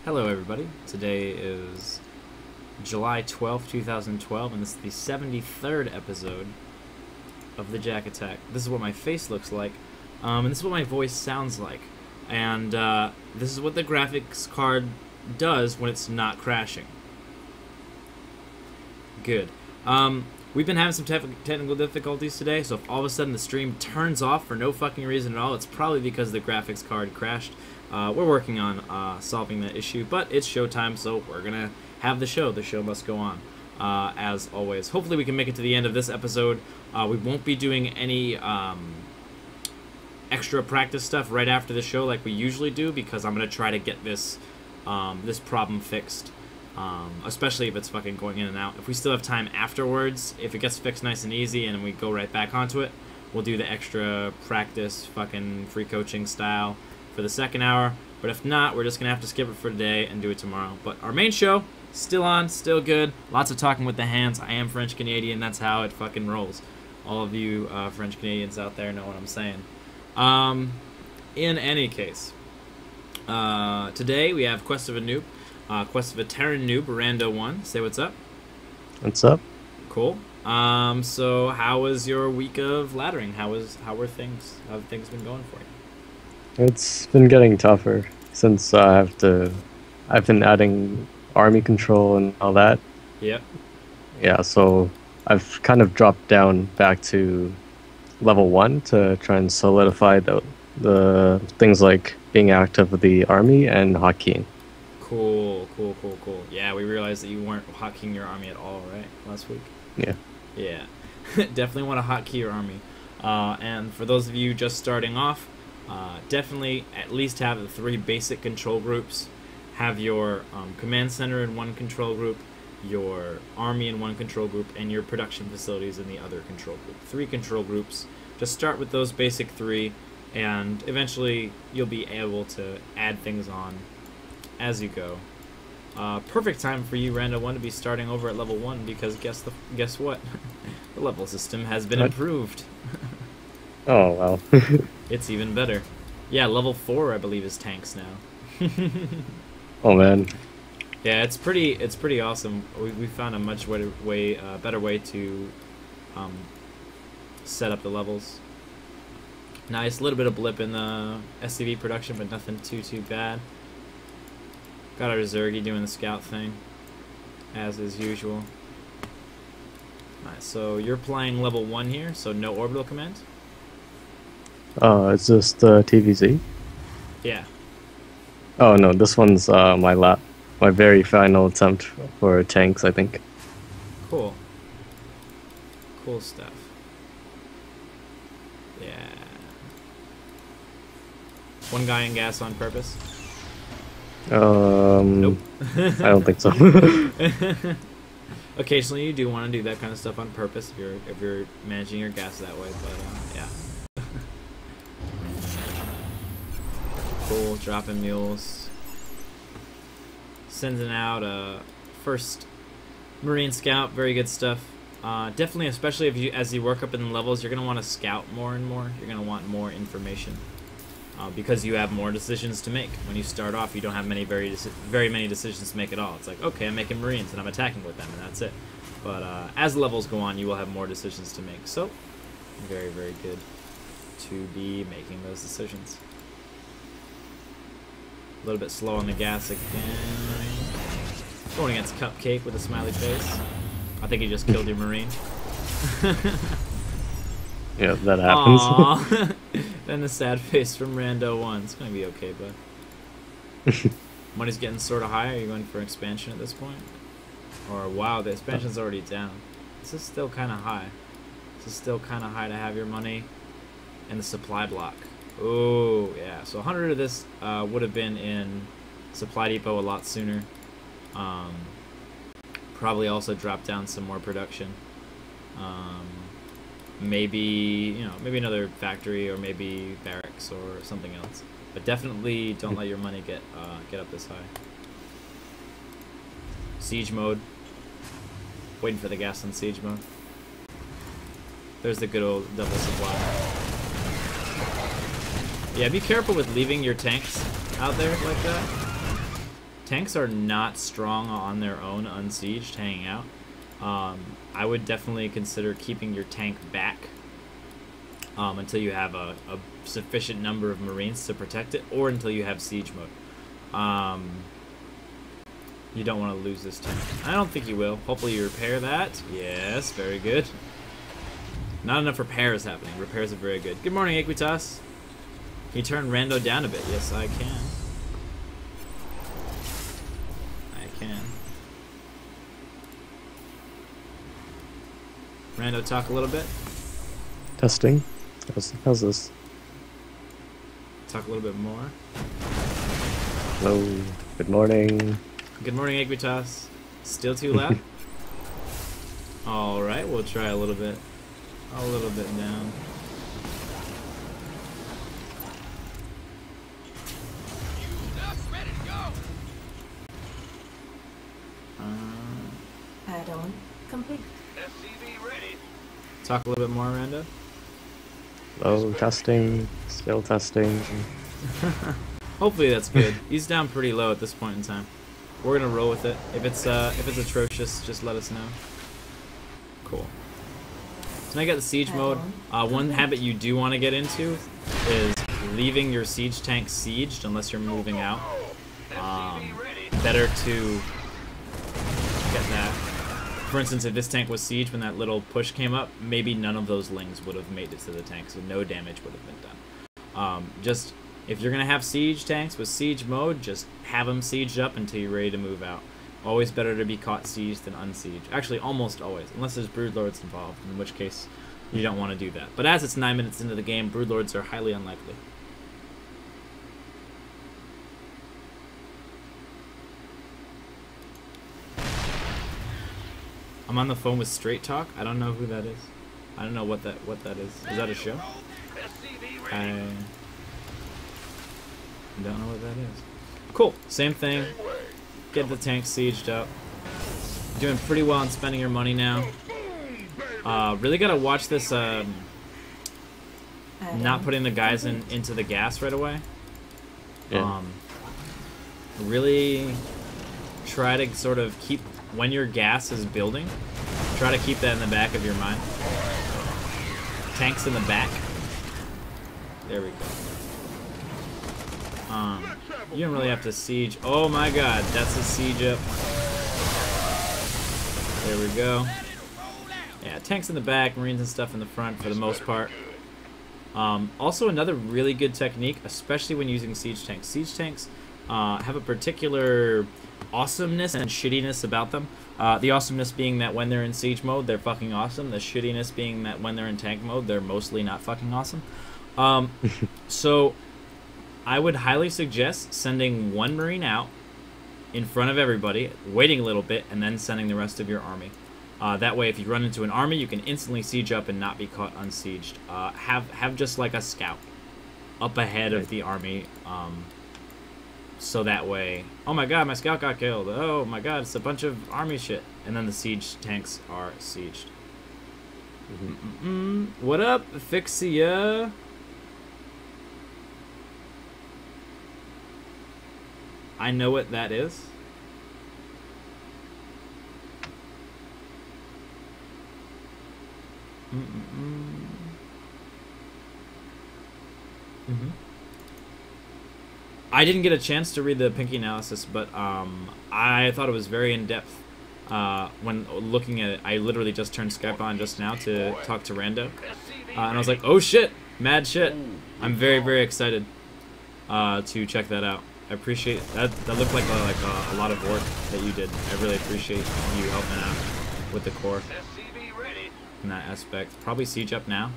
Hello everybody, today is July 12th, 2012, and this is the 73rd episode of the Jack Attack. This is what my face looks like, and this is what my voice sounds like, and this is what the graphics card does when it's not crashing. Good. We've been having some technical difficulties today, so if all of a sudden the stream turns off for no fucking reason at all, it's probably because the graphics card crashed. We're working on solving that issue, but it's showtime, so we're gonna have the show. The show must go on, as always. Hopefully we can make it to the end of this episode. We won't be doing any extra practice stuff right after the show like we usually do, because I'm gonna try to get this this problem fixed, especially if it's fucking going in and out. If we still have time afterwards, if it gets fixed nice and easy and we go right back onto it, we'll do the extra practice fucking free coaching style for the second hour. But if not, we're just gonna have to skip it for today and do it tomorrow. But our main show, still on, still good. Lots of talking with the hands. I am French Canadian, that's how it fucking rolls. All of you French Canadians out there know what I'm saying. In any case, today we have Quest of a Noob, Quest of a Terran Noob, RandoOne. Say what's up. What's up? Cool. So how was your week of laddering? How have things been going for you? It's been getting tougher since I've been adding army control and all that. Yep. Yeah, so I've kind of dropped down back to level 1 to try and solidify the things like being active with the army and hotkeying. Cool. Yeah, we realized that you weren't hotkeying your army at all, right, last week? Yeah. Yeah. Definitely want to hotkey your army. And for those of you just starting off, definitely at least have the 3 basic control groups. Have your command center in one control group, your army in one control group, and your production facilities in the other control group. 3 control groups. Just start with those basic 3, and eventually you'll be able to add things on as you go. Perfect time for you, RandoOne, to be starting over at level 1, because guess what? The level system has been improved. Oh, wow. It's even better. Yeah, level 4, I believe, is tanks now. Oh, man. Yeah, it's pretty awesome. We found a much better way to set up the levels. Nice, little bit of blip in the SCV production, but nothing too bad. Got our Zergy doing the scout thing, as is usual. Nice, so you're playing level 1 here, so no orbital command? It's just TVZ? Yeah. Oh, no, this one's my very final attempt for tanks, I think. Cool. Cool stuff. Yeah. One guy in gas on purpose? Nope. I don't think so. Occasionally you do want to do that kind of stuff on purpose if you're managing your gas that way, but yeah. Cool, dropping mules. Sending out first Marine Scout, very good stuff. Definitely, especially as you work up in the levels, you're gonna want to scout more and more. You're gonna want more information, because you have more decisions to make. When you start off, you don't have very many decisions to make at all. It's like, okay, I'm making Marines and I'm attacking with them, and that's it. But as levels go on, you will have more decisions to make. So, very good to be making those decisions. A little bit slow on the gas again. Going against Cupcake with a smiley face. I think he just killed your Marine. Yeah, that happens. Aww. Then the sad face from RandoOne. It's gonna be okay, bud. Money's getting sort of high. Are you going for expansion at this point? Or, wow, the expansion's already down. This is still kind of high. This is still kind of high to have your money in the supply block. Oh, yeah. So 100 of this would have been in Supply Depot a lot sooner. Probably also drop down some more production. Maybe another factory, or maybe barracks or something else. But definitely don't let your money get up this high. Siege mode. Waiting for the gas on siege mode. There's the good old double supply. Yeah, be careful with leaving your tanks out there like that. Tanks are not strong on their own, unsieged, hanging out. I would definitely consider keeping your tank back until you have a sufficient number of Marines to protect it, or until you have siege mode. You don't want to lose this tank. I don't think you will. Hopefully you repair that. Yes, very good. Not enough repairs happening. Repairs are very good. Good morning, Equitas. Can you turn Rando down a bit? Yes, I can. I can. Rando, talk a little bit. Testing. How's this? Talk a little bit more. Hello. Good morning. Good morning, Equitas. Still too loud? Alright, we'll try a little bit. A little bit down. Add-on complete. SCV ready. Talk a little bit more, Rando. Hello. Testing. Still testing. Hopefully that's good. He's down pretty low at this point in time. We're gonna roll with it. If it's atrocious, just let us know. Cool. So now I got the siege mode. One habit you do want to get into is leaving your siege tank sieged unless you're moving out. Better to get that. For instance, if this tank was sieged when that little push came up, maybe none of those lings would have made it to the tank, so no damage would have been done. Just if you're gonna have siege tanks with siege mode, just have them sieged up until you're ready to move out. Always better to be caught sieged than unsieged. Actually, almost always, unless there's broodlords involved, in which case you don't want to do that. But as it's 9 minutes into the game, broodlords are highly unlikely. I'm on the phone with Straight Talk. I don't know who that is. I don't know what that is. Is that a show? I don't know what that is. Cool. Same thing. Get the tank sieged up. Doing pretty well on spending your money now. Really gotta watch this. Not putting the guys into the gas right away. Yeah. Really try to sort of keep, when your gas is building, try to keep that in the back of your mind. Tanks in the back. There we go. You don't really have to siege. Oh my god, that's a siege up. There we go. Yeah, tanks in the back, Marines and stuff in the front for the most part. Also another really good technique, especially when using siege tanks. Siege tanks have a particular awesomeness and shittiness about them. The awesomeness being that when they're in siege mode, they're fucking awesome. The shittiness being that when they're in tank mode, they're mostly not fucking awesome. So I would highly suggest sending one Marine out in front of everybody, waiting a little bit, and then sending the rest of your army. That way, if you run into an army, you can instantly siege up and not be caught unsieged. Have just like a scout up ahead of the army, so that way, oh my god, my scout got killed. Oh my god, it's a bunch of army shit. And then the siege tanks are sieged. What up, Fixia? I know what that is. I didn't get a chance to read the Pinky analysis, but I thought it was very in-depth. When looking at it, I literally just turned Skype on just now to talk to Rando. And I was like, oh shit, mad shit. I'm very, very excited to check that out. I appreciate that. That looked like a lot of work that you did. I really appreciate you helping out with the core in that aspect. Probably siege up now.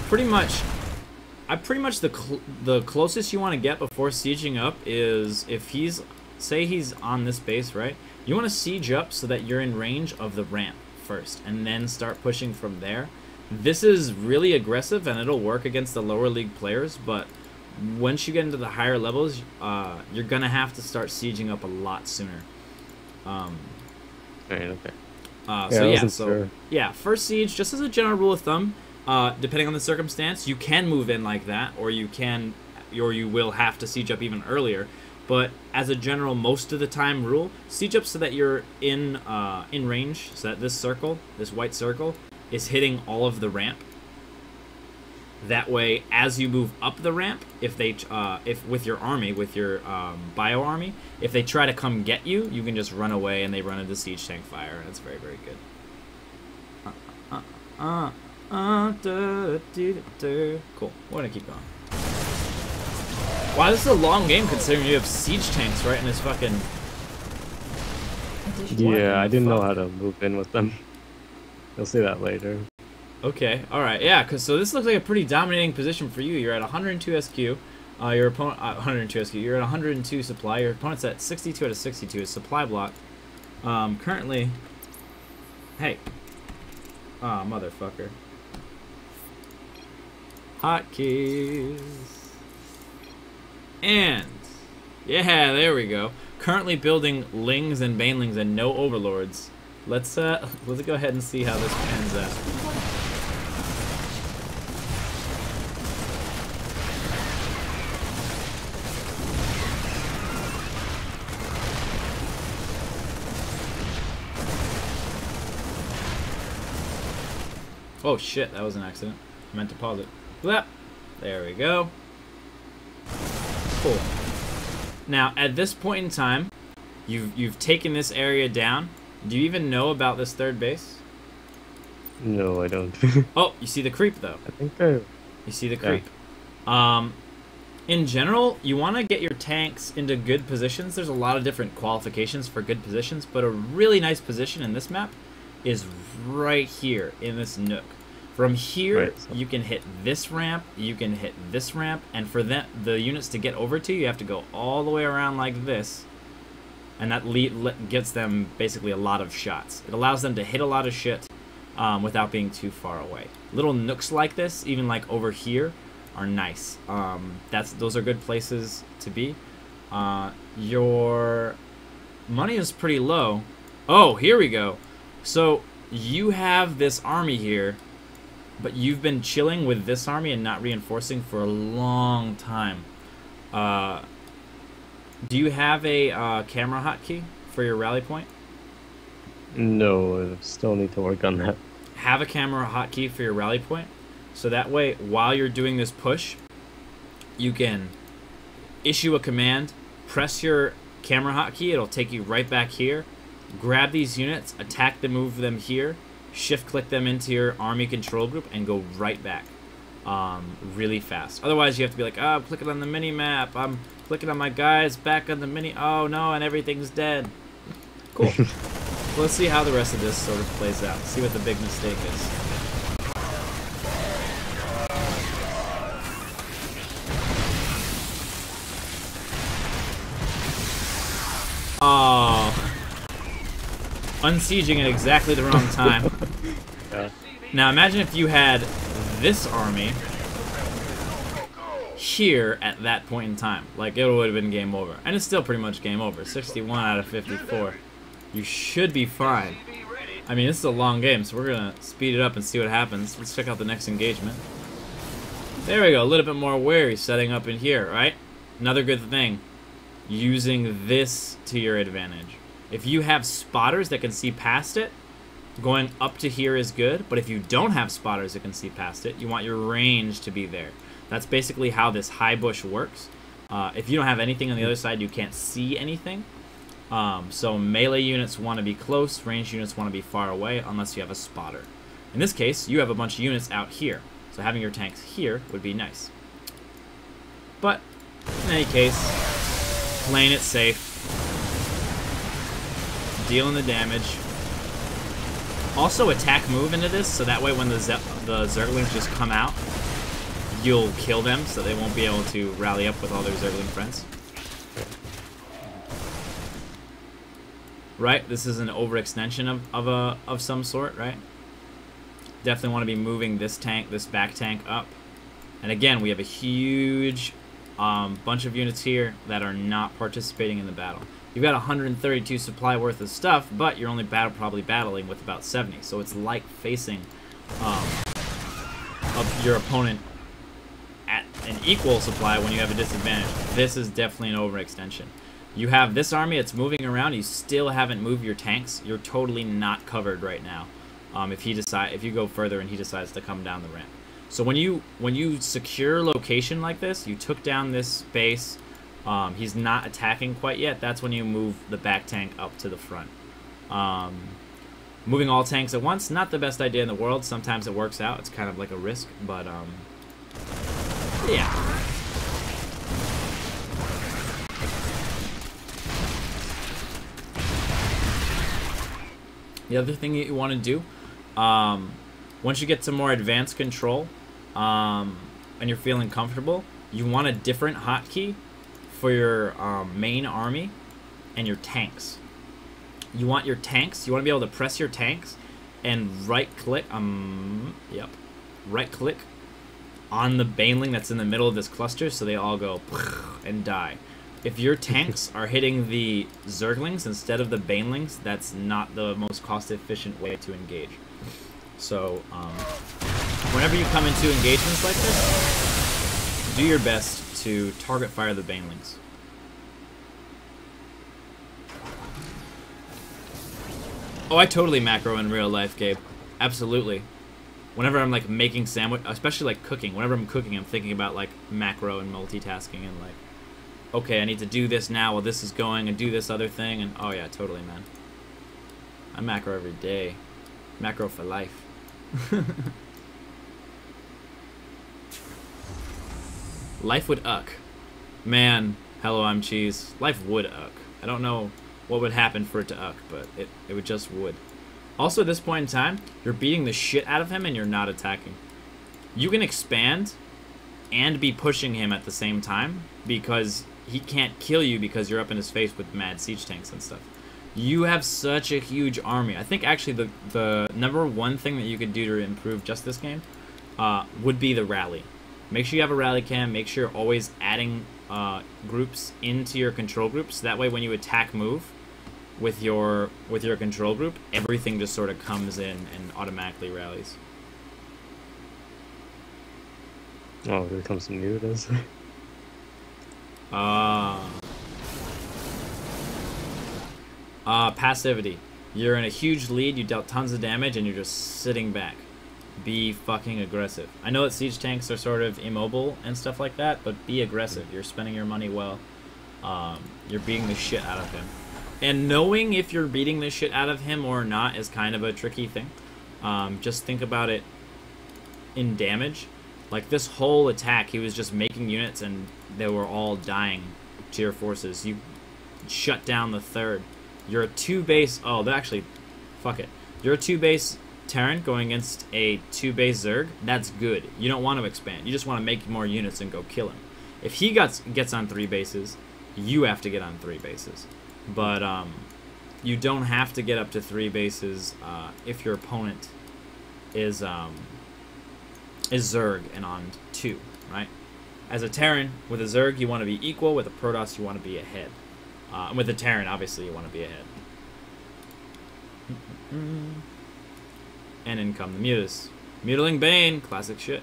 Pretty much the closest you want to get before sieging up is if say he's on this base, right? You want to siege up so that you're in range of the ramp first, and then start pushing from there. This is really aggressive, and it'll work against the lower league players, but once you get into the higher levels, you're gonna have to start sieging up a lot sooner. Okay. I wasn't sure. yeah, first siege, just as a general rule of thumb, depending on the circumstance, you can move in like that, or you will have to siege up even earlier. But as a general, most of the time rule, siege up so that you're in range, so that this circle, this white circle, is hitting all of the ramp. That way, as you move up the ramp, if with your army, with your bio army, if they try to come get you, you can just run away and they run into siege tank fire, and it's very, very good. Cool. We're gonna keep going. Wow, this is a long game considering you have siege tanks right in this fucking. Yeah, I didn't know how to move in with them. You'll see that later. Okay, alright, yeah, so this looks like a pretty dominating position for you. You're at 102 SQ, your opponent, 102 SQ, you're at 102 supply, your opponent's at 62 out of 62, is supply block. Currently, hey, motherfucker. Hotkeys. And, yeah, there we go. Currently building Lings and Banelings and no Overlords. Let's go ahead and see how this pans out. Oh shit, that was an accident. I meant to pause it. Blap. There we go. Cool. Now, at this point in time, you've taken this area down. Do you even know about this third base? No, I don't. Oh, you see the creep though. I think I... You see the creep. Yeah. In general, you want to get your tanks into good positions. There's a lot of different qualifications for good positions, but a really nice position in this map is right here in this nook. From here, you can hit this ramp, you can hit this ramp, and for the units to get over to you, you have to go all the way around like this, and that gets them basically a lot of shots. It allows them to hit a lot of shit without being too far away. Little nooks like this, even like over here, are nice. Those are good places to be. Your money is pretty low. Oh, here we go. So you have this army here, but you've been chilling with this army and not reinforcing for a long time. Do you have a camera hotkey for your rally point? No, I still need to work on that. Have a camera hotkey for your rally point, so that way, while you're doing this push, you can issue a command, press your camera hotkey, it'll take you right back here, grab these units, attack them, move them here, shift-click them into your army control group, and go right back really fast. Otherwise, you have to be like, oh, I'm clicking on the mini-map, I'm clicking on my guys back on the mini... Oh, no, and everything's dead. Cool. Well, let's see how the rest of this sort of plays out. See what the big mistake is. Oh. Unsieging at exactly the wrong time. Yeah. Now imagine if you had this army here at that point in time. Like, it would have been game over. And it's still pretty much game over. 61 out of 54. You should be fine. I mean, this is a long game, so we're going to speed it up and see what happens. Let's check out the next engagement. There we go. A little bit more wary setting up in here, right? Another good thing. Using this to your advantage. If you have spotters that can see past it, going up to here is good, but if you don't have spotters that can see past it, you want your range to be there. That's basically how this high bush works. If you don't have anything on the other side, you can't see anything. So melee units want to be close, ranged units want to be far away, unless you have a spotter. In this case, you have a bunch of units out here, so having your tanks here would be nice. But, in any case, playing it safe, dealing the damage. Also attack move into this, so that way when the Zerglings just come out, you'll kill them, so they won't be able to rally up with all their Zergling friends. Right? This is an overextension of some sort, right? Definitely want to be moving this tank, this back tank up. And again, we have a huge Bunch of units here that are not participating in the battle. You've got 132 supply worth of stuff, but you're only probably battling with about 70. So it's like facing your opponent at an equal supply when you have a disadvantage. This is definitely an overextension. You have this army, it's moving around. You still haven't moved your tanks. You're totally not covered right now. If you go further and he decides to come down the ramp. So when you secure location like this, you took down this base. He's not attacking quite yet. That's when you move the back tank up to the front. Moving all tanks at once, not the best idea in the world. Sometimes it works out. It's kind of like a risk, but yeah. The other thing that you want to do, once you get some more advanced control, and you're feeling comfortable, you want a different hotkey for your main army and your tanks. You want your tanks, you want to be able to press your tanks and right-click, right-click on the baneling that's in the middle of this cluster so they all go and die. If your tanks are hitting the Zerglings instead of the banelings, that's not the most cost-efficient way to engage. So, whenever you come into engagements like this, do your best to target fire the banelings. Oh, I totally macro in real life, Gabe. Absolutely. Whenever I'm like making sandwich, especially like cooking, whenever I'm cooking, I'm thinking about like macro and multitasking and like, okay, I need to do this now while this is going and do this other thing. And oh yeah, totally, man. I macro every day. Macro for life. Life would uck. Man, hello, I'm Cheese. Life would uck. I don't know what would happen for it to uck, but it would just would. Also, at this point in time, you're beating the shit out of him and you're not attacking. You can expand and be pushing him at the same time because he can't kill you because you're up in his face with mad siege tanks and stuff. You have such a huge army. I think actually the number one thing that you could do to improve just this game would be the rally. Make sure you have a rally cam. Make sure you're always adding groups into your control groups. That way when you attack move with your control group, everything just sort of comes in and automatically rallies. Oh, here comes some news. Passivity. You're in a huge lead, you dealt tons of damage, and you're just sitting back. Be fucking aggressive. I know that siege tanks are sort of immobile and stuff like that, but be aggressive. You're spending your money well. You're beating the shit out of him. And knowing if you're beating the shit out of him or not is kind of a tricky thing. Just think about it in damage. Like this whole attack, he was just making units and they were all dying to your forces. You shut down the third. You're a 2-base... Oh, actually... Fuck it. You're a 2-base Terran going against a 2-base Zerg. That's good. You don't want to expand. You just want to make more units and go kill him. If he gets on 3 bases, you have to get on 3 bases. But you don't have to get up to 3 bases if your opponent is Zerg and on 2, right? As a Terran, with a Zerg, you want to be equal. With a Protoss, you want to be ahead. And with a Terran, obviously, you want to be ahead. And in come the Mutas. Mutiling Bane. Classic shit.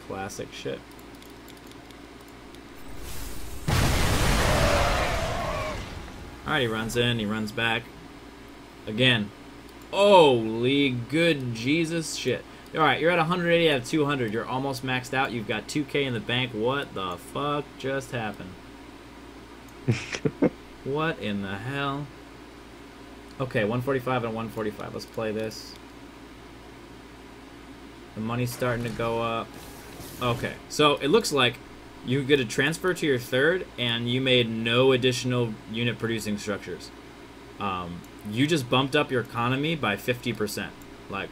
Classic shit. Alright, he runs in, he runs back. Again. Holy good Jesus shit. Alright, you're at 180 out of 200. You're almost maxed out. You've got 2K in the bank. What the fuck just happened? What in the hell? Okay, 145 and 145. Let's play this. The money's starting to go up. Okay, so it looks like you get a transfer to your third, and you made no additional unit producing structures. You just bumped up your economy by 50%. Like,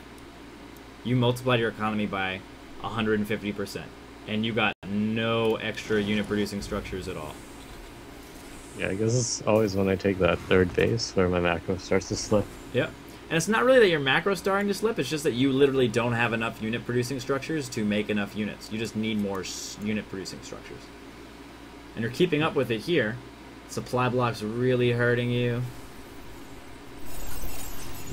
you multiplied your economy by 150%, and you got no extra unit producing structures at all. Yeah, I guess it's always when I take that third base where my macro starts to slip. Yep. And it's not really that your macro's starting to slip, it's just that you literally don't have enough unit producing structures to make enough units. You just need more unit producing structures. and you're keeping up with it here. Supply blocks really hurting you.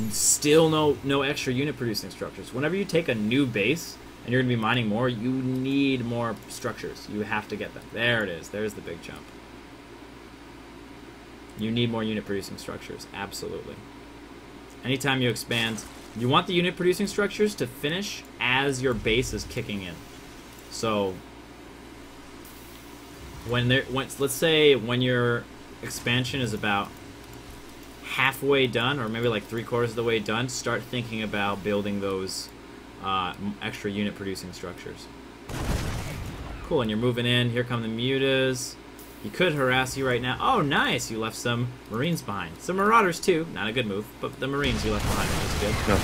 Still no extra unit producing structures. Whenever you take a new base and you're going to be mining more, you need more structures. You have to get them. There it is. There's the big jump. You need more unit producing structures. Absolutely. Anytime you expand, you want the unit producing structures to finish as your base is kicking in. So let's say when your expansion is about halfway done, or maybe like 3/4 of the way done, start thinking about building those extra unit producing structures. Cool, and you're moving in. Here come the mutas. He could harass you right now. Oh, nice! You left some Marines behind. Some Marauders too. Not a good move, but the Marines you left behind is good. No.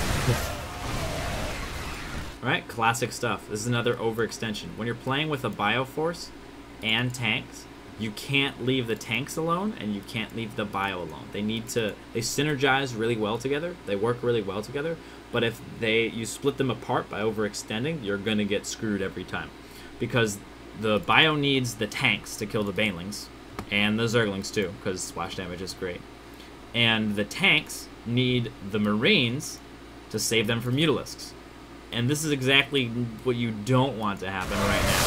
Alright, classic stuff. This is another overextension. When you're playing with a Bioforce and tanks, you can't leave the tanks alone, and you can't leave the bio alone. They synergize really well together. They work really well together. But if you split them apart by overextending, you're gonna get screwed every time, because the bio needs the tanks to kill the banelings, and the zerglings too, because splash damage is great. And the tanks need the Marines to save them from mutalisks. And this is exactly what you don't want to happen right now.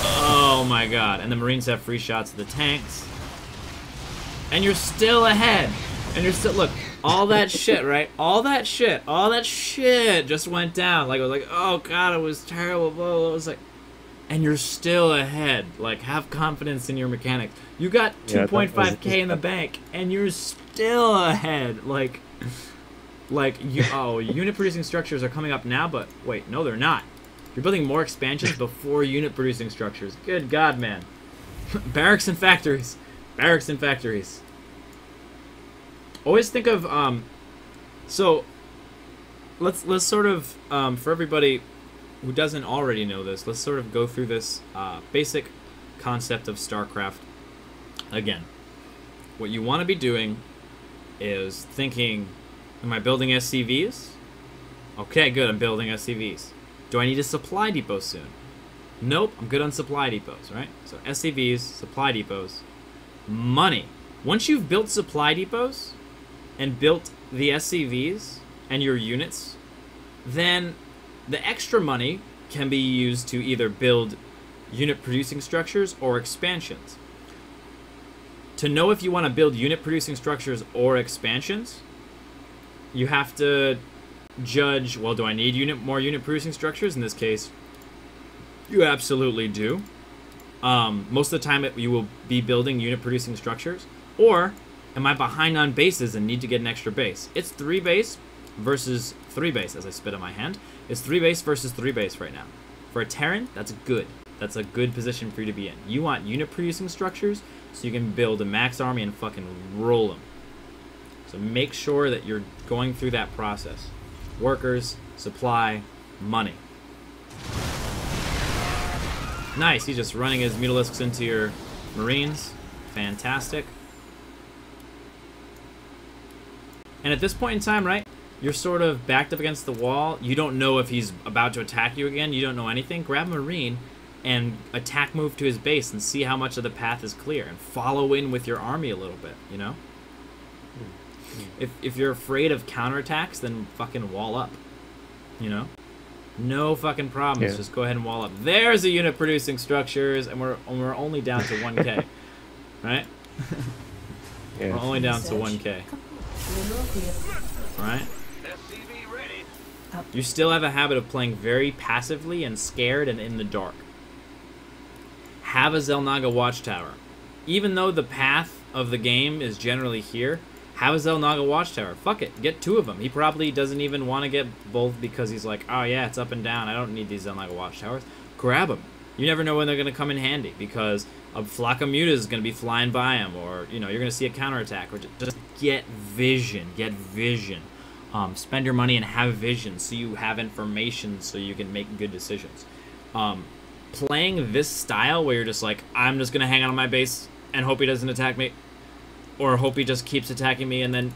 Oh my god. And the Marines have free shots of the tanks. And you're still ahead. And you're still, look, all that shit, right? All that shit just went down. Like, I was like, oh god, it was terrible. Blah, blah. It was like, and you're still ahead. Like, have confidence in your mechanics. You got 2.5k in the bank, and you're still ahead. Unit producing structures are coming up now, but wait, no, they're not. You're building more expansions before unit producing structures. Good God, man. Barracks and factories. Barracks and factories. Always think of, so, let's sort of, for everybody who doesn't already know this, let's sort of go through this basic concept of StarCraft again. What you want to be doing is thinking, am I building SCVs? Okay, good, I'm building SCVs. Do I need a supply depot soon? Nope, I'm good on supply depots, right? So SCVs, supply depots, money. Once you've built supply depots and built the SCVs and your units, then the extra money can be used to either build unit producing structures or expansions. To know if you want to build unit producing structures or expansions, you have to judge, well, do I need more unit producing structures? In this case, you absolutely do. Most of the time you will be building unit producing structures. Or am I behind on bases and need to get an extra base? It's 3 base versus 3 base, as I spit on my hand. It's 3 base versus 3 base right now. For a Terran, that's good. That's a good position for you to be in. You want unit producing structures so you can build a max army and fucking roll them. So make sure that you're going through that process. Workers, supply, money. Nice, he's just running his mutalisks into your Marines. Fantastic. And at this point in time, right, you're sort of backed up against the wall. You don't know if he's about to attack you again. You don't know anything. Grab a Marine and attack move to his base and see how much of the path is clear. And follow in with your army a little bit, you know? If you're afraid of counterattacks, then fucking wall up, you know? No fucking problems. Yeah. Just go ahead and wall up. There's a unit producing structures, and we're only down to 1k, right? Yeah. We're only down to 1k. Right? You still have a habit of playing very passively and scared and in the dark. Have a Xel'Naga Watchtower. Even though the path of the game is generally here, have a Xel'Naga Watchtower. Fuck it. Get 2 of them. He probably doesn't even want to get both because he's like, oh yeah, it's up and down. I don't need these Xel'Naga Watchtowers. Grab them. You never know when they're going to come in handy because a flock of mutas is going to be flying by him, or, you know, you're going to see a counterattack. Or just get vision. Get vision. Spend your money and have vision so you have information so you can make good decisions. Playing this style where you're just like, I'm just going to hang out on my base and hope he doesn't attack me, or hope he just keeps attacking me, and then,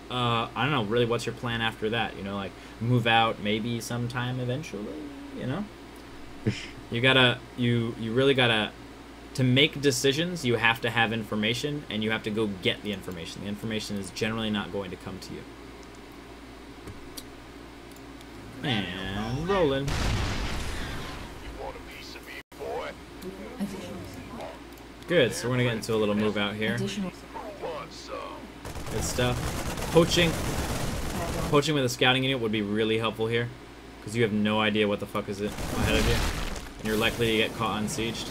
I don't know, really, what's your plan after that? You know, like, move out maybe sometime eventually, you know? You really gotta to make decisions, you have to have information, and you have to go get the information. The information is generally not going to come to you. And rolling. Good, so we're gonna get into a little move out here. Good stuff. Poaching with a scouting unit would be really helpful here, because you have no idea what the fuck is ahead of you, and you're likely to get caught unsieged.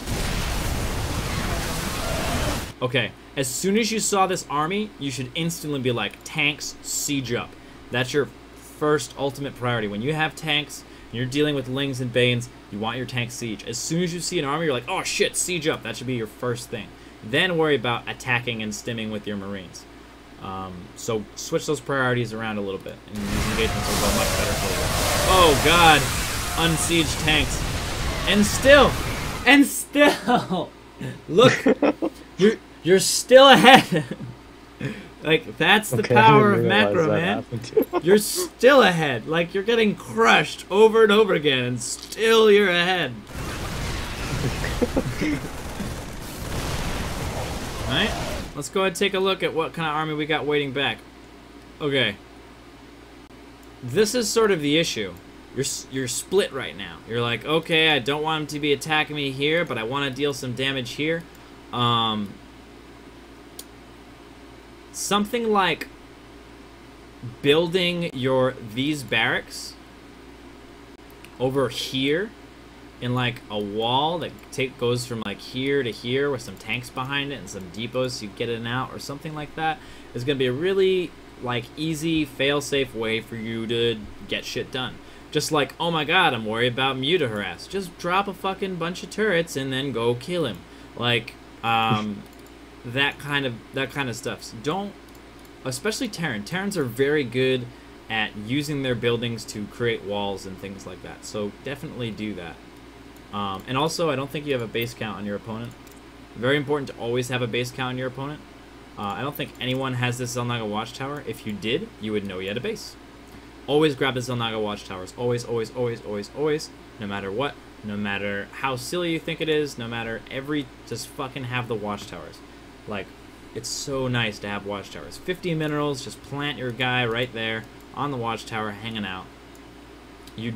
Okay, as soon as you saw this army, you should instantly be like, tanks, siege up. That's your first ultimate priority. When you have tanks, and you're dealing with Lings and Banes, you want your tank siege. As soon as you see an army, you're like, oh shit, siege up. That should be your first thing. Then worry about attacking and stimming with your Marines. So switch those priorities around a little bit, and these engagements will go much better for you. Oh god, unsieged tanks. And still, look, you're still ahead. Like, that's the power of macro, man. You're still ahead. Like, you're getting crushed over and over again, and still you're ahead. Alright, let's go ahead and take a look at what kind of army we got waiting back. Okay. This is sort of the issue. You're split right now. You're like, okay, I don't want him to be attacking me here, but I want to deal some damage here. Something like building these barracks over here in like a wall that goes from like here to here with some tanks behind it and some depots so you get in and out, or something like that, is going to be a really like easy fail-safe way for you to get shit done. Just like, oh my god, I'm worried about Mew to harass. Just drop a fucking bunch of turrets and then go kill him. Like, that kind of stuff. So don't, especially Terran. Terrans are very good at using their buildings to create walls and things like that. So definitely do that. And also, I don't think you have a base count on your opponent. Very important to always have a base count on your opponent. I don't think anyone has this Zelnaga Watchtower. If you did, you would know you had a base. Always grab the Zelnaga Watchtowers. Always, always, always, always, always. No matter what. No matter how silly you think it is. No matter just fucking have the Watchtowers. Like, it's so nice to have Watchtowers. 50 minerals, just plant your guy right there on the Watchtower, hanging out. You're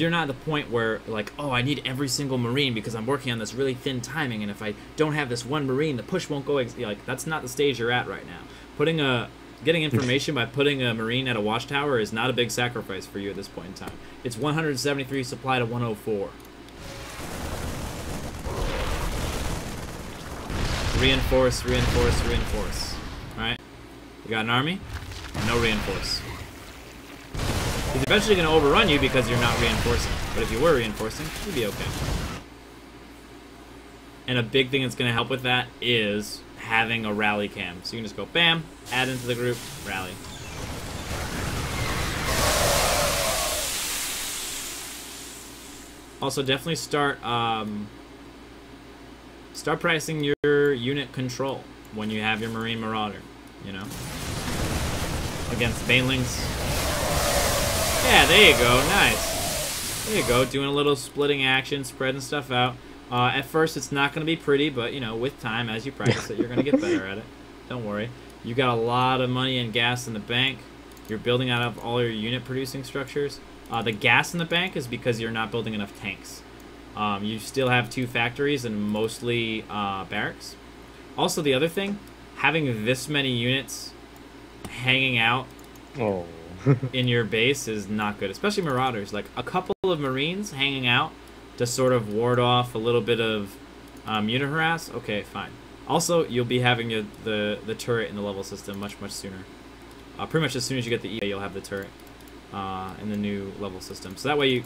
not at the point where, like, oh, I need every single Marine because I'm working on this really thin timing, and if I don't have this one Marine, the push won't go. Like, that's not the stage you're at right now. Getting information by putting a Marine at a Watchtower is not a big sacrifice for you at this point in time. It's 173 supply to 104. Reinforce, reinforce, reinforce. Alright. We got an army. No reinforce. He's eventually going to overrun you because you're not reinforcing. But if you were reinforcing, you'd be okay. And a big thing that's going to help with that is having a rally cam. So you can just go bam, add into the group, rally. Also, definitely start practicing your unit control when you have your Marine Marauder, you know? Against Banelings. Yeah, there you go, nice. There you go, doing a little splitting action, spreading stuff out. At first, it's not going to be pretty, but, you know, with time, as you practice it, you're going to get better at it. Don't worry. You got a lot of money and gas in the bank. You're building out of all your unit-producing structures. The gas in the bank is because you're not building enough tanks. You still have 2 factories and mostly barracks. Also, the other thing, having this many units hanging out in your base is not good, especially Marauders. Like, a couple of Marines hanging out to sort of ward off a little bit of unit harass, okay, fine. Also, you'll be having the turret in the level system much, much sooner. Pretty much as soon as you get the EA, you'll have the turret in the new level system. So that way,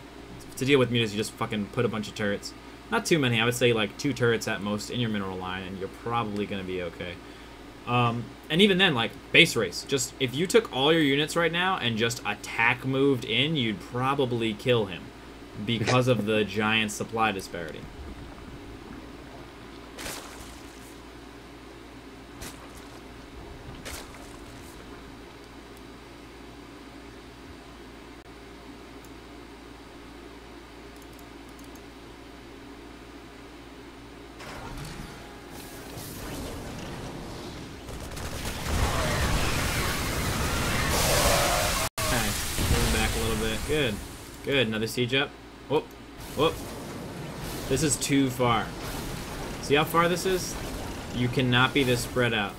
to deal with mutas, you just fucking put a bunch of turrets. Not too many, I would say like 2 turrets at most in your mineral line, and you're probably going to be okay. And even then, like, base race. Just, if you took all your units right now and just attack moved in, you'd probably kill him. Because of the giant supply disparity. Good. Good. Another siege up. Whoop. Whoop. This is too far. See how far this is? You cannot be this spread out.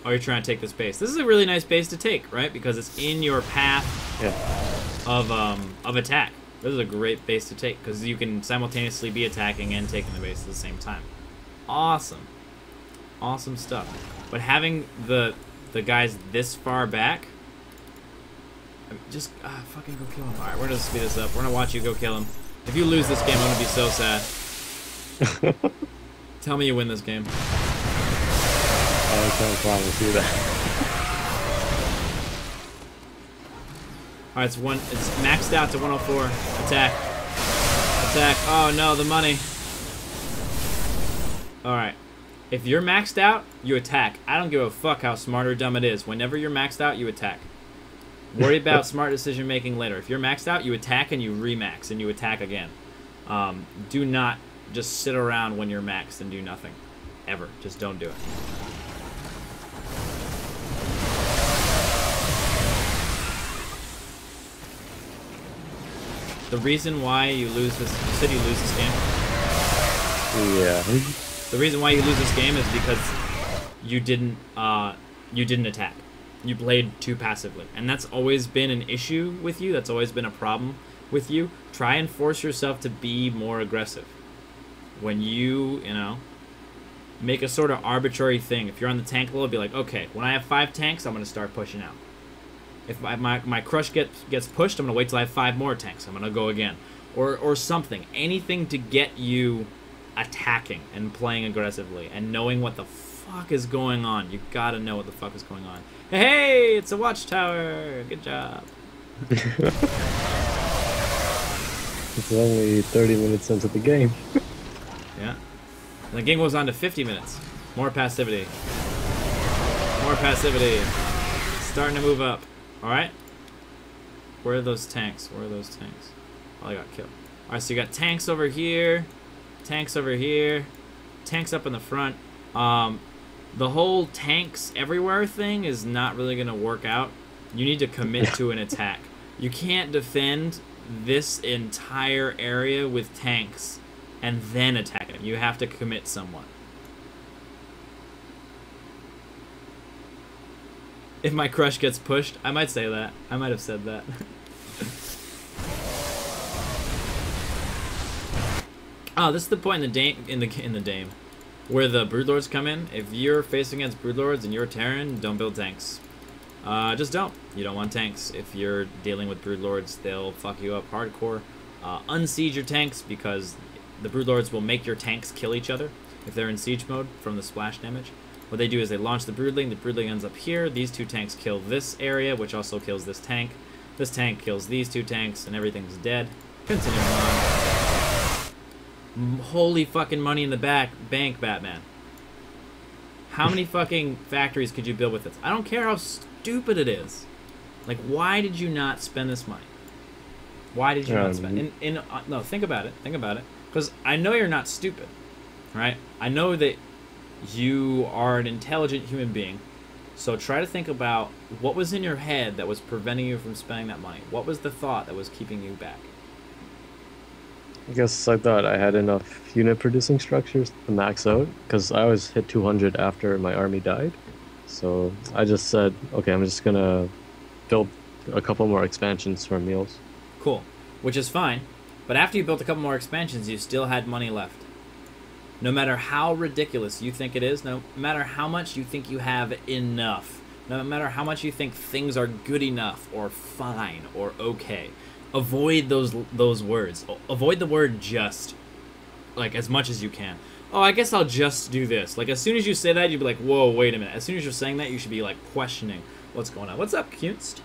Oh, you're trying to take this base. This is a really nice base to take, right? Because it's in your path of attack. This is a great base to take because you can simultaneously be attacking and taking the base at the same time. Awesome. Awesome stuff. But having the guys this far back, just fucking go kill him. All right, we're gonna speed this up. We're gonna watch you go kill him. If you lose this game, I'm gonna be so sad. Tell me you win this game. I can't promise you that. All right, it's maxed out to 104. Attack. Attack. Oh no, the money. All right. If you're maxed out, you attack. I don't give a fuck how smart or dumb it is. Whenever you're maxed out, you attack. Worry about smart decision making later. If you're maxed out, you attack and you remax and you attack again. Do not just sit around when you're maxed and do nothing. Ever. Just don't do it. The reason why you lose this, you said you lose this game? Yeah. The reason why you lose this game is because you didn't attack. You played too passively. And that's always been an issue with you. That's always been a problem with you. Try and force yourself to be more aggressive. When you make a sort of arbitrary thing. If you're on the tank level, be like, okay, when I have 5 tanks, I'm going to start pushing out. If my crush gets pushed, I'm going to wait till I have 5 more tanks. I'm going to go again. Or something. Anything to get you attacking and playing aggressively and knowing what the fuck is going on. You got to know what the fuck is going on. Hey, it's a watchtower. Good job. It's only 30 minutes into the game. Yeah. And the game goes on to 50 minutes. More passivity. More passivity. Starting to move up. Alright? Where are those tanks? Where are those tanks? Oh, I got killed. Alright, so you got tanks over here. Tanks over here. Tanks up in the front. The whole tanks everywhere thing is not really going to work out. You need to commit to an attack. You can't defend this entire area with tanks and then attack it. You have to commit somewhat. If my crush gets pushed, I might say that. I might have said that. Oh, this is the point in the game where the broodlords come in. If you're facing against broodlords and you're a Terran, don't build tanks. Just don't. You don't want tanks. If you're dealing with broodlords, they'll fuck you up hardcore. Unsiege your tanks because the broodlords will make your tanks kill each other if they're in siege mode from the splash damage. What they do is they launch the broodling. The broodling ends up here. These 2 tanks kill this area, which also kills this tank. This tank kills these 2 tanks, and everything's dead. Continuing on. Holy fucking money in the bank, Batman. How many fucking factories could you build with this? I don't care how stupid it is. Like, why did you not spend this money? Why did you not spend? No, think about it. Think about it. Because I know you're not stupid, right? I know that you are an intelligent human being. So try to think about what was in your head that was preventing you from spending that money. What was the thought that was keeping you back? I guess I thought I had enough unit producing structures to max out, because I always hit 200 after my army died. So I just said, okay, I'm just gonna build a couple more expansions for meals. Cool, which is fine. But after you built a couple more expansions, you still had money left. No matter how ridiculous you think it is, no matter how much you think you have enough, no matter how much you think things are good enough or fine or okay, avoid those words. Avoid the word just, like, as much as you can. Oh, I guess I'll just do this. Like, as soon as you say that, you'd be like, whoa, wait a minute. As soon as you're saying that, you should be, like, questioning what's going on. What's up, Kunst?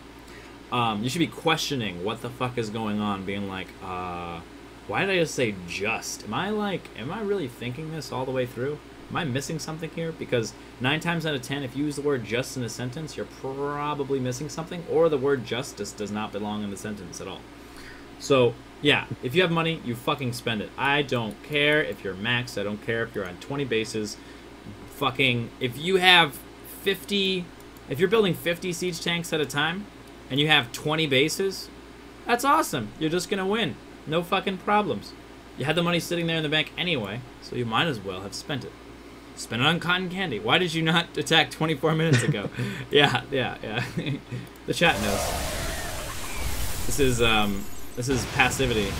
You should be questioning what the fuck is going on, being like, why did I just say just? Am I really thinking this all the way through? Am I missing something here? Because 9 times out of 10, if you use the word just in a sentence, you're probably missing something, or the word just does not belong in the sentence at all. So, yeah, if you have money, you fucking spend it. I don't care if you're maxed. I don't care if you're on 20 bases. Fucking, if you have 50, if you're building 50 siege tanks at a time, and you have 20 bases, that's awesome. You're just gonna win. No fucking problems. You had the money sitting there in the bank anyway, so you might as well have spent it. Spend it on cotton candy. Why did you not attack 24 minutes ago? Yeah. The chat knows. This is passivity.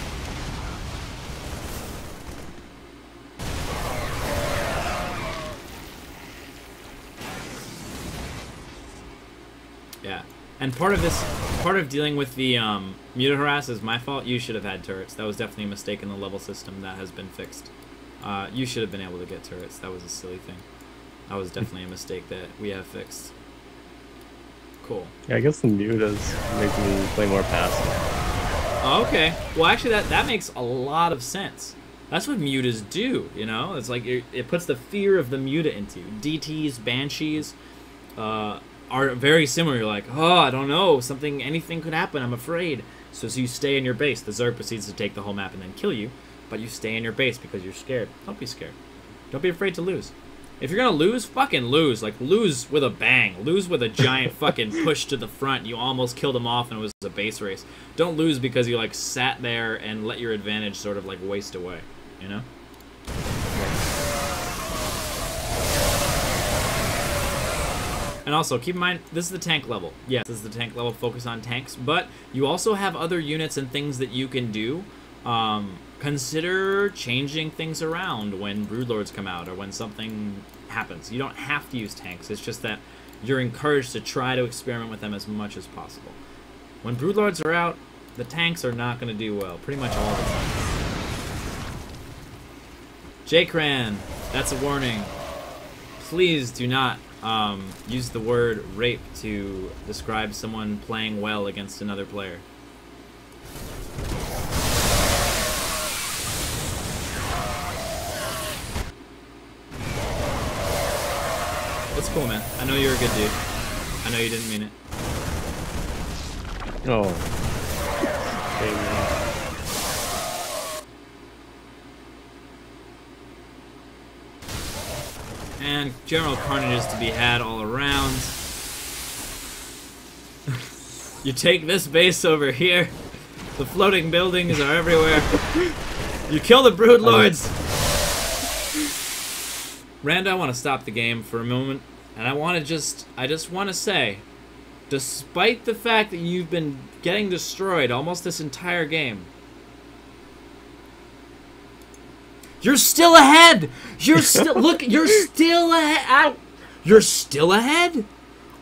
Yeah. And part of dealing with the muta harass is my fault. You should have had turrets. That was definitely a mistake in the level system that has been fixed. You should have been able to get turrets. That was a silly thing. That was definitely a mistake that we have fixed. Cool. Yeah, I guess the mutas make me play more passive. Oh, okay. Well, actually, that makes a lot of sense. That's what mutas do, you know? It's like it puts the fear of the muta into you. DTs, Banshees are very similar. You're like, oh, I don't know. Anything could happen. I'm afraid. So you stay in your base. The Zerg proceeds to take the whole map and then kill you. But you stay in your base because you're scared. Don't be scared. Don't be afraid to lose. If you're gonna lose, fucking lose. Like, lose with a bang. Lose with a giant fucking push to the front. You almost killed them off and it was a base race. Don't lose because you, like, sat there and let your advantage sort of, like, waste away. You know? And also, keep in mind, this is the tank level. Yes, this is the tank level. Focus on tanks. But you also have other units and things that you can do. Consider changing things around when Broodlords come out or when something happens. You don't have to use tanks. It's just that you're encouraged to try to experiment with them as much as possible. When Broodlords are out, the tanks are not going to do well, pretty much all the time. Jcran, that's a warning. Please do not use the word rape to describe someone playing well against another player. It's cool, man. I know you're a good dude. I know you didn't mean it. Oh. Okay, man. And general carnage is to be had all around. You take this base over here. The floating buildings are everywhere. You kill the Broodlords. Rand, I want to stop the game for a moment, and I just want to say, despite the fact that you've been getting destroyed almost this entire game, you're still ahead. You're still look. You're still ahead. You're still ahead.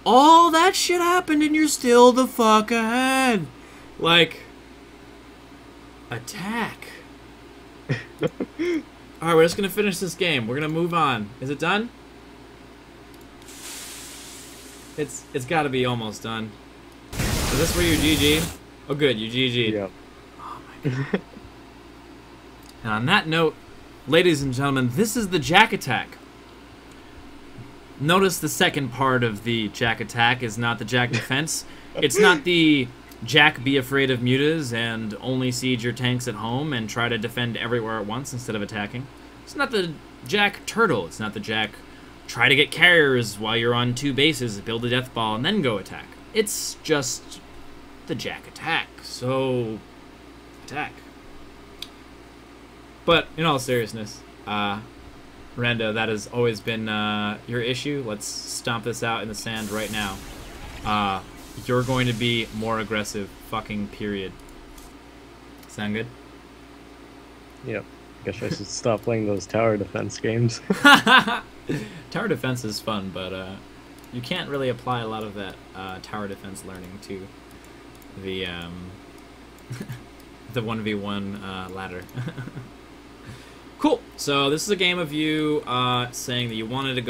All that shit happened, and you're still the fuck ahead. Like, attack. Alright, we're just gonna finish this game. We're gonna move on. Is it done? It's gotta be almost done. Is this where you GG? Oh good, you GG. Yeah. Oh my god. And on that note, ladies and gentlemen, this is the Jack attack. Notice the second part of the Jack attack is not the Jack defense. It's not the Jack be afraid of mutas and only siege your tanks at home and try to defend everywhere at once instead of attacking. It's not the Jack turtle. It's not the Jack try to get carriers while you're on 2 bases, build a death ball, and then go attack. It's just the Jack attack. So, attack. But in all seriousness, Rando, that has always been your issue. Let's stomp this out in the sand right now. You're going to be more aggressive, fucking period. Sound good? Yep. Guess I should stop playing those tower defense games. Tower defense is fun, but you can't really apply a lot of that tower defense learning to the the 1v1 ladder. Cool. So this is a game of you saying that you wanted to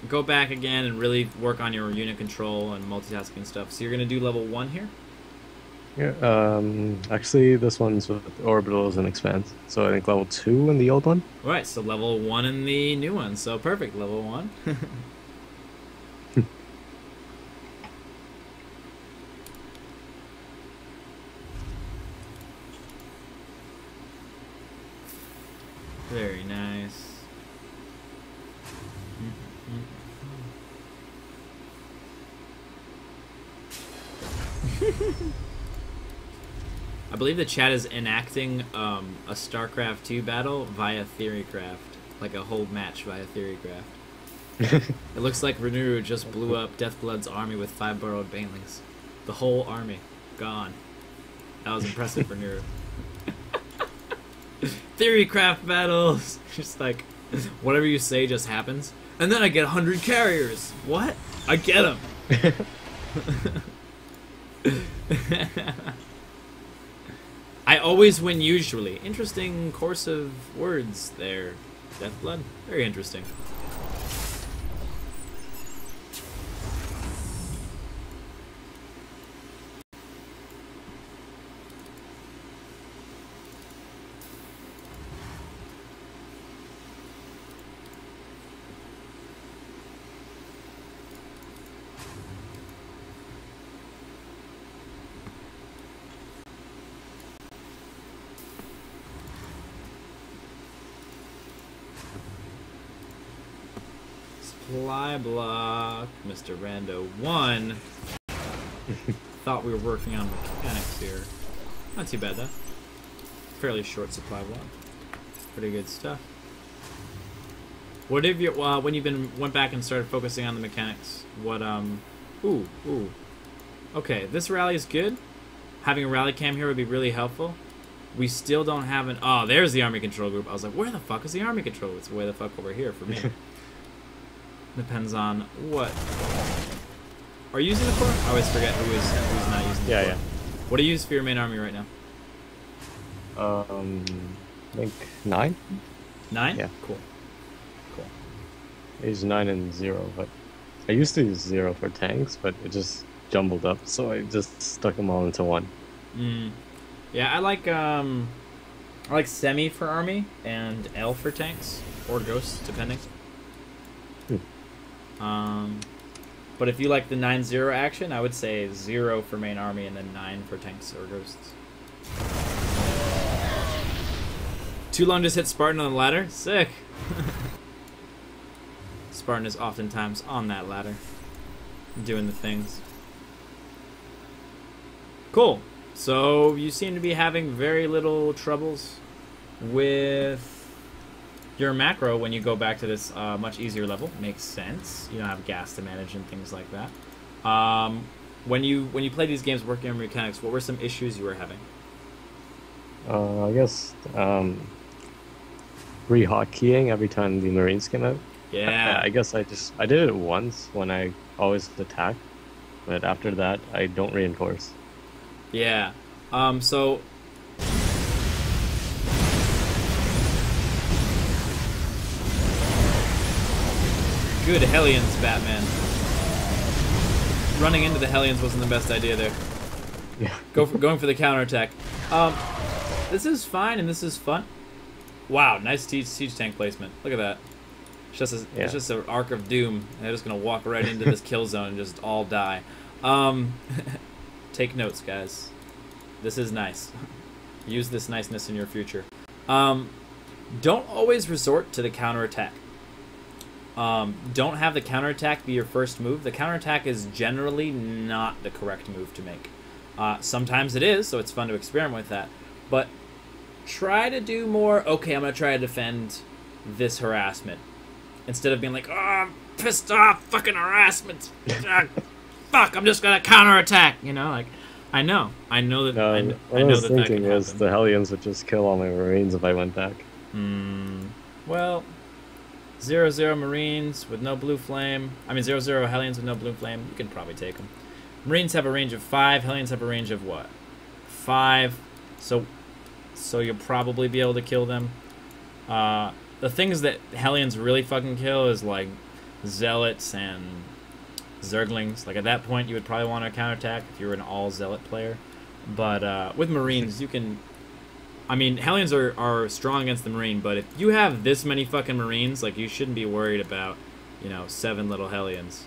go back again and really work on your unit control and multitasking stuff. So you're gonna do level 1 here? Yeah. Actually, this one's with orbitals and expanse. So I think level 2 in the old one. All right. So level 1 in the new one. So perfect. Level 1. Very nice. I believe the chat is enacting a StarCraft 2 battle via Theorycraft. Like a whole match via Theorycraft. It looks like Renuru just blew up Deathblood's army with 5 borrowed banelings. The whole army. Gone. That was impressive, Renuru. Theorycraft battles! Just like, whatever you say just happens. And then I get 100 carriers! What? I get them! I always win usually. Interesting course of words there, Deathblood. Very interesting. Supply block, Mr. RandoOne. Thought we were working on mechanics here. Not too bad though. Fairly short supply block. Pretty good stuff. What have you when you've went back and started focusing on the mechanics? What ooh. Okay, this rally is good. Having a rally cam here would be really helpful. We still don't have an there's the army control group. I was like, where the fuck is the army control? It's way the fuck over here for me. Depends on what. Are you using the core? I always forget who's not using the core. Yeah. What do you use for your main army right now? I think 9. 9? Yeah. Cool. I use 9 and 0, but I used to use 0 for tanks, but it just jumbled up, so I just stuck them all into 1. Yeah, I like semi for army and L for tanks or ghosts, depending. But if you like the 9-0 action, I would say 0 for main army and then 9 for tanks or ghosts. Too long just hit Spartan on the ladder? Sick! Spartan is oftentimes on that ladder, doing the things. Cool. So you seem to be having very little troubles with your macro when you go back to this much easier level. Makes sense. You don't have gas to manage and things like that. When you play these games working on mechanics, what were some issues you were having? I guess re-hotkeying every time the Marines came out. Yeah. I guess I did it once when I always attack, but after that I don't reinforce. Yeah. So good Hellions, Batman. Running into the Hellions wasn't the best idea there. Yeah. Going for the counterattack. This is fine and this is fun. Wow, nice siege tank placement. Look at that. It's just an arc of doom. And they're just gonna walk right into this kill zone and just all die. Take notes, guys. This is nice. Use this niceness in your future. Don't always resort to the counterattack. Don't have the counterattack be your first move. The counterattack is generally not the correct move to make. Sometimes it is, so it's fun to experiment with that. But try to do more, okay, I'm going to try to defend this harassment. Instead of being like, oh, I'm pissed off, fucking harassment. Fuck, I'm just going to counterattack. You know, like, I know that I know what I was thinking was the Hellions would just kill all my Marines if I went back. Well, 0-0 Marines with no blue flame. I mean, 0-0 Hellions with no blue flame. You can probably take them. Marines have a range of 5. Hellions have a range of what? 5. So you'll probably be able to kill them. The things that Hellions really fucking kill is like Zealots and Zerglings. Like at that point, you would probably want to counterattack if you were an all Zealot player. But with Marines, you can. I mean, Hellions are strong against the Marine, but if you have this many fucking Marines, like you shouldn't be worried about, 7 little Hellions,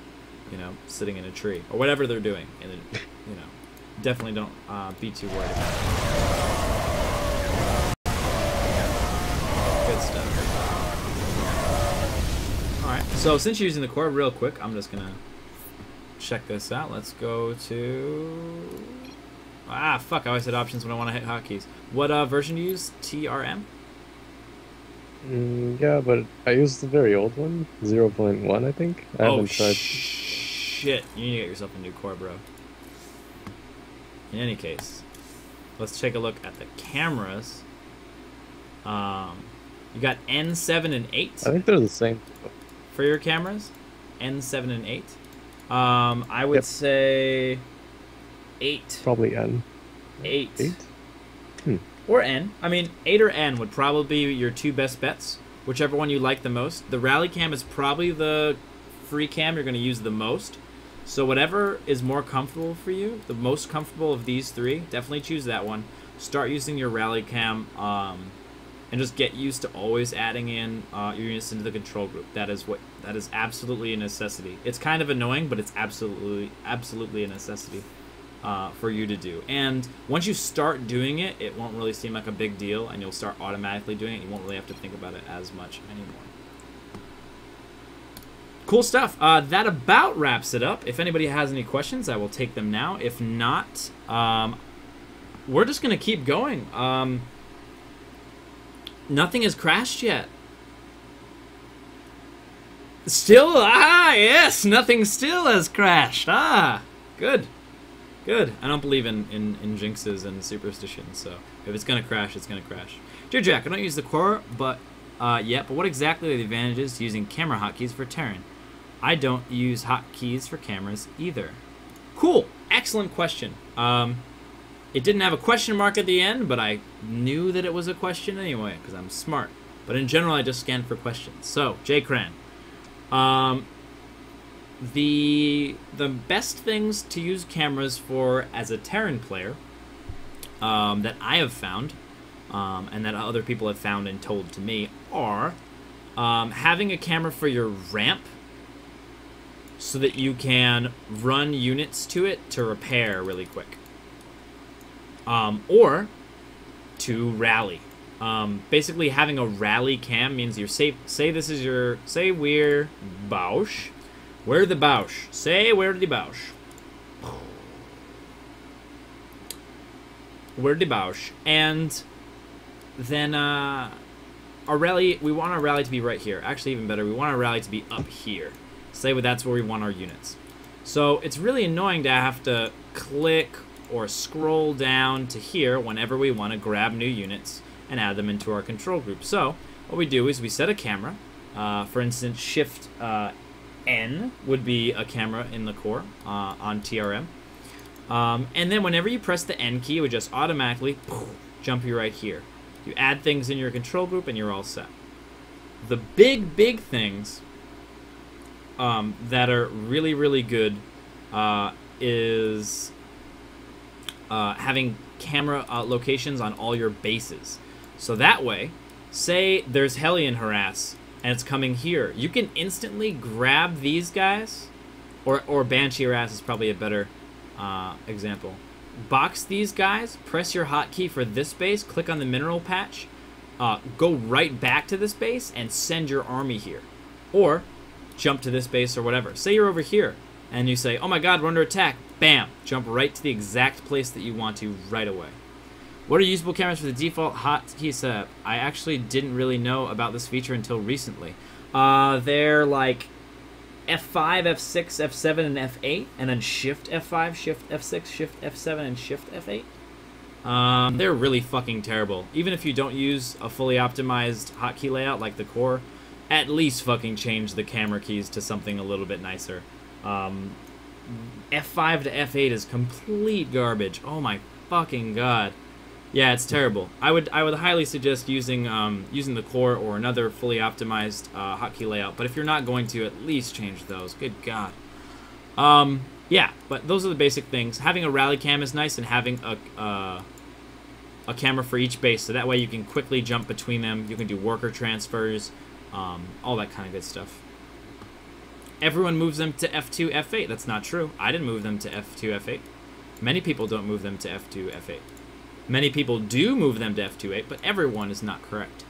sitting in a tree or whatever they're doing. And definitely don't be too worried about it. Good stuff. Alright, so since you're using the core real quick, I'm just gonna check this out. Let's go to Ah, fuck, I always hit options when I want to hit hotkeys. What version do you use? TRM? Yeah, but I used the very old one, 0.1, I think. I Oh, haven't tried. shit. You need to get yourself a new core, bro. In any case, let's take a look at the cameras. You got N7 and 8 I think they're the same. for your cameras. N7 and 8. I would say 8. Probably N. 8. 8? Or N. I mean, 8 or N would probably be your two best bets. Whichever one you like the most. The rally cam is probably the free cam you're going to use the most. So whatever is more comfortable for you, the most comfortable of these three, definitely choose that one. Start using your rally cam and just get used to always adding in your units into the control group. That is absolutely a necessity. It's kind of annoying, but it's absolutely a necessity for you to do. And once you start doing it, it won't really seem like a big deal, and you'll start automatically doing it. You won't really have to think about it as much anymore. Cool stuff. That about wraps it up. If anybody has any questions, I will take them now. If not, we're just going to keep going. Nothing has crashed yet. Still, yes, nothing still has crashed. Good. Good. I don't believe in jinxes and superstitions, so if it's going to crash, it's going to crash. Dear Jack, I don't use the core yet, but what exactly are the advantages to using camera hotkeys for Terran? I don't use hotkeys for cameras either. Cool. Excellent question. It didn't have a question mark at the end, but I knew that it was a question anyway, because I'm smart. But in general, I just scanned for questions. So, J. Cran. The best things to use cameras for as a Terran player that I have found, and that other people have found and told to me, are having a camera for your ramp so that you can run units to it to repair really quick. Or to rally. Basically, having a rally cam means you're safe. Say this is your... Say we're Bausch. We're the Bausch. Say we're the Bausch. We're the Bausch. And then our rally... We want our rally to be right here. Actually, even better, we want our rally to be up here. Say that's where we want our units. So it's really annoying to have to click or scroll down to here whenever we want to grab new units and add them into our control group. So what we do is we set a camera. For instance, Shift N would be a camera in the core on TRM. And then whenever you press the N key, it would just automatically jump you right here. You add things in your control group and you're all set. The big things that are really good is having camera locations on all your bases. So that way, say there's Hellion Harass and it's coming here, you can instantly grab these guys, or Banshee Harass is probably a better example. Box these guys, press your hotkey for this base, click on the mineral patch, go right back to this base and send your army here. Or jump to this base or whatever. Say you're over here and you say, oh my god, we're under attack. Bam! Jump right to the exact place that you want to right away. What are usable cameras for the default hotkey setup? I actually didn't really know about this feature until recently. They're like F5, F6, F7, and F8, and then Shift F5, Shift F6, Shift F7, and Shift F8. They're really fucking terrible. Even if you don't use a fully optimized hotkey layout like the core, at least fucking change the camera keys to something a little bit nicer. F5 to F8 is complete garbage. Oh my fucking god. Yeah, it's terrible. I would highly suggest using using the core or another fully optimized hotkey layout. But if you're not going to, at least change those. Good god. Yeah, but those are the basic things. Having a rally cam is nice, and having a camera for each base, so that way you can quickly jump between them. You can do worker transfers, all that kind of good stuff. Everyone moves them to F2, F8. That's not true. I didn't move them to F2, F8. Many people don't move them to F2, F8. Many people do move them to F2, 8, but everyone is not correct.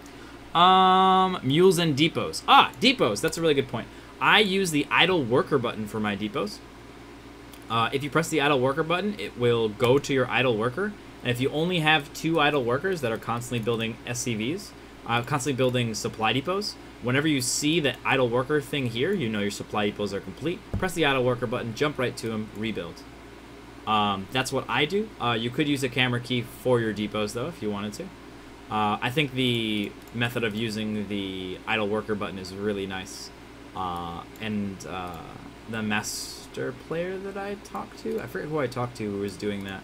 Mules and depots. Depots. That's a really good point. I use the idle worker button for my depots. If you press the idle worker button, it will go to your idle worker. And if you only have 2 idle workers that are constantly building SCVs, constantly building supply depots, whenever you see the idle worker thing here, you know your supply depots are complete. Press the idle worker button, jump right to them, rebuild. That's what I do. You could use a camera key for your depots, though, if you wanted to. I think the method of using the idle worker button is really nice. The master player that I talked to, I forget who I talked to who was doing that.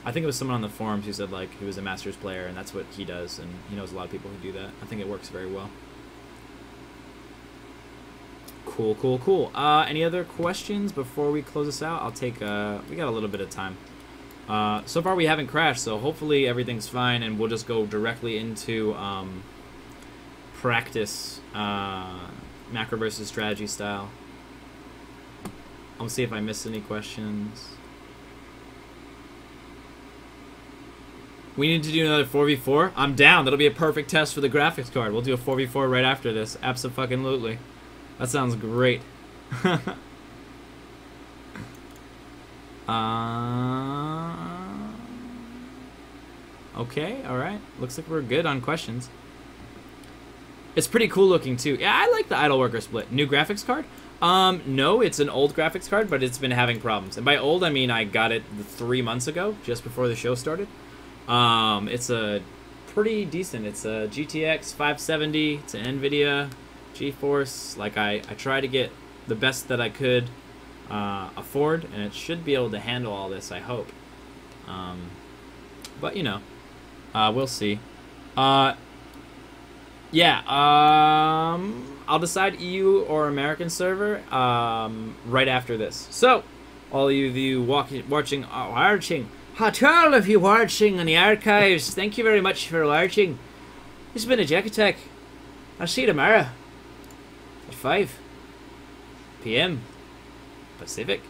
I think it was someone on the forums who said like he was a Masters player and that's what he does, and he knows a lot of people who do that. I think it works very well. Cool, cool, cool. Any other questions before we close this out? I'll take, we got a little bit of time. So far we haven't crashed, so hopefully everything's fine, and we'll just go directly into practice, macro versus strategy style. I'll see if I missed any questions. We need to do another 4v4. I'm down. That'll be a perfect test for the graphics card. We'll do a 4v4 right after this. Abso-fucking-lutely. That sounds great. Okay, alright. Looks like we're good on questions. It's pretty cool looking too. Yeah, I like the idle worker split. New graphics card? No, it's an old graphics card, but it's been having problems. And by old, I mean I got it 3 months ago, just before the show started. It's a pretty decent. It's a GTX 570. It's an NVIDIA GeForce. Like I try to get the best that I could afford, and it should be able to handle all this, I hope. But you know, we'll see. Yeah, I'll decide EU or American server right after this. So, all of you watching, to all of you watching on the archives, thank you very much for watching. This has been a Jack Attack. I'll see you tomorrow at 5 p.m. Pacific.